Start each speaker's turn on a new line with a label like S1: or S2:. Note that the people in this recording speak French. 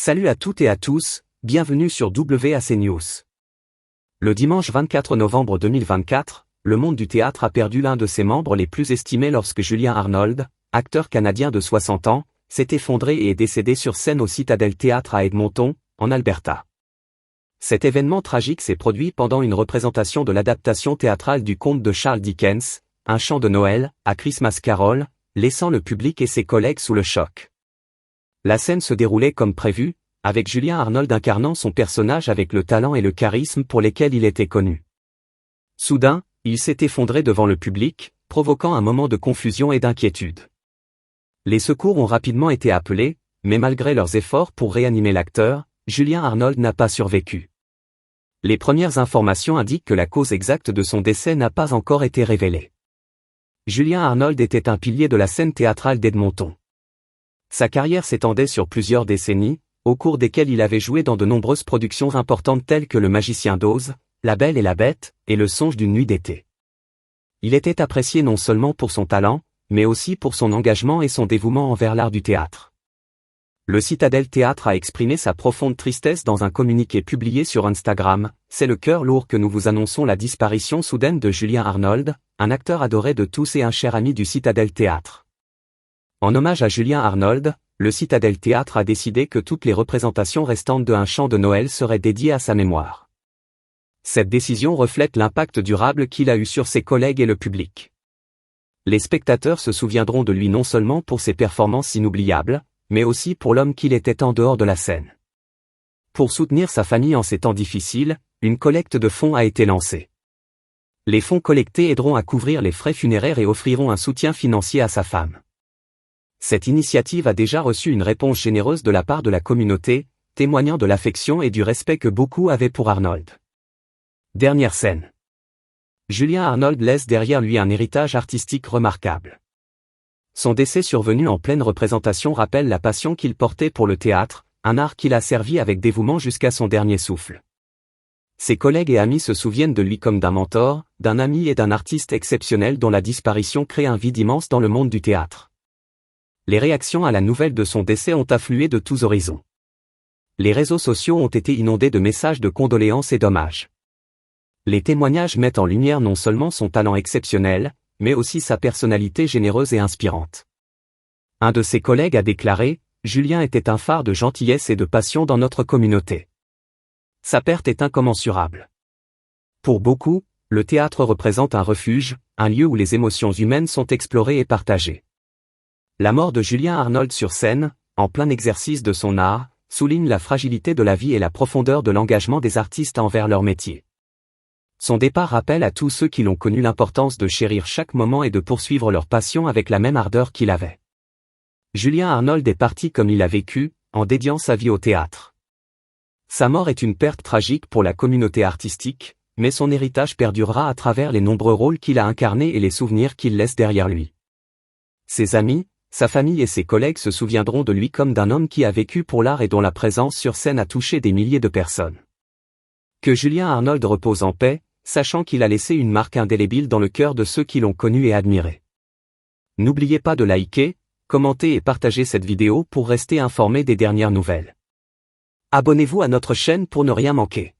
S1: Salut à toutes et à tous, bienvenue sur WAC News. Le dimanche 24 novembre 2024, le monde du théâtre a perdu l'un de ses membres les plus estimés lorsque Julien Arnold, acteur canadien de 60 ans, s'est effondré et est décédé sur scène au Citadel Theatre à Edmonton, en Alberta. Cet événement tragique s'est produit pendant une représentation de l'adaptation théâtrale du conte de Charles Dickens, Un chant de Noël, à Christmas Carol, laissant le public et ses collègues sous le choc. La scène se déroulait comme prévu, avec Julien Arnold incarnant son personnage avec le talent et le charisme pour lesquels il était connu. Soudain, il s'est effondré devant le public, provoquant un moment de confusion et d'inquiétude. Les secours ont rapidement été appelés, mais malgré leurs efforts pour réanimer l'acteur, Julien Arnold n'a pas survécu. Les premières informations indiquent que la cause exacte de son décès n'a pas encore été révélée. Julien Arnold était un pilier de la scène théâtrale d'Edmonton. Sa carrière s'étendait sur plusieurs décennies, au cours desquelles il avait joué dans de nombreuses productions importantes telles que Le Magicien d'Oz, La Belle et la Bête, et Le Songe d'une nuit d'été. Il était apprécié non seulement pour son talent, mais aussi pour son engagement et son dévouement envers l'art du théâtre. Le Citadel Theatre a exprimé sa profonde tristesse dans un communiqué publié sur Instagram. C'est le cœur lourd que nous vous annonçons la disparition soudaine de Julien Arnold, un acteur adoré de tous et un cher ami du Citadel Theatre. En hommage à Julien Arnold, le Citadel Theatre a décidé que toutes les représentations restantes de Un chant de Noël seraient dédiées à sa mémoire. Cette décision reflète l'impact durable qu'il a eu sur ses collègues et le public. Les spectateurs se souviendront de lui non seulement pour ses performances inoubliables, mais aussi pour l'homme qu'il était en dehors de la scène. Pour soutenir sa famille en ces temps difficiles, une collecte de fonds a été lancée. Les fonds collectés aideront à couvrir les frais funéraires et offriront un soutien financier à sa femme. Cette initiative a déjà reçu une réponse généreuse de la part de la communauté, témoignant de l'affection et du respect que beaucoup avaient pour Arnold. Dernière scène. Julien Arnold laisse derrière lui un héritage artistique remarquable. Son décès survenu en pleine représentation rappelle la passion qu'il portait pour le théâtre, un art qu'il a servi avec dévouement jusqu'à son dernier souffle. Ses collègues et amis se souviennent de lui comme d'un mentor, d'un ami et d'un artiste exceptionnel dont la disparition crée un vide immense dans le monde du théâtre. Les réactions à la nouvelle de son décès ont afflué de tous horizons. Les réseaux sociaux ont été inondés de messages de condoléances et d'hommages. Les témoignages mettent en lumière non seulement son talent exceptionnel, mais aussi sa personnalité généreuse et inspirante. Un de ses collègues a déclaré « Julien était un phare de gentillesse et de passion dans notre communauté. Sa perte est incommensurable. » Pour beaucoup, le théâtre représente un refuge, un lieu où les émotions humaines sont explorées et partagées. La mort de Julien Arnold sur scène, en plein exercice de son art, souligne la fragilité de la vie et la profondeur de l'engagement des artistes envers leur métier. Son départ rappelle à tous ceux qui l'ont connu l'importance de chérir chaque moment et de poursuivre leur passion avec la même ardeur qu'il avait. Julien Arnold est parti comme il a vécu, en dédiant sa vie au théâtre. Sa mort est une perte tragique pour la communauté artistique, mais son héritage perdurera à travers les nombreux rôles qu'il a incarnés et les souvenirs qu'il laisse derrière lui. Ses amis, sa famille et ses collègues se souviendront de lui comme d'un homme qui a vécu pour l'art et dont la présence sur scène a touché des milliers de personnes. Que Julien Arnold repose en paix, sachant qu'il a laissé une marque indélébile dans le cœur de ceux qui l'ont connu et admiré. N'oubliez pas de liker, commenter et partager cette vidéo pour rester informé des dernières nouvelles. Abonnez-vous à notre chaîne pour ne rien manquer.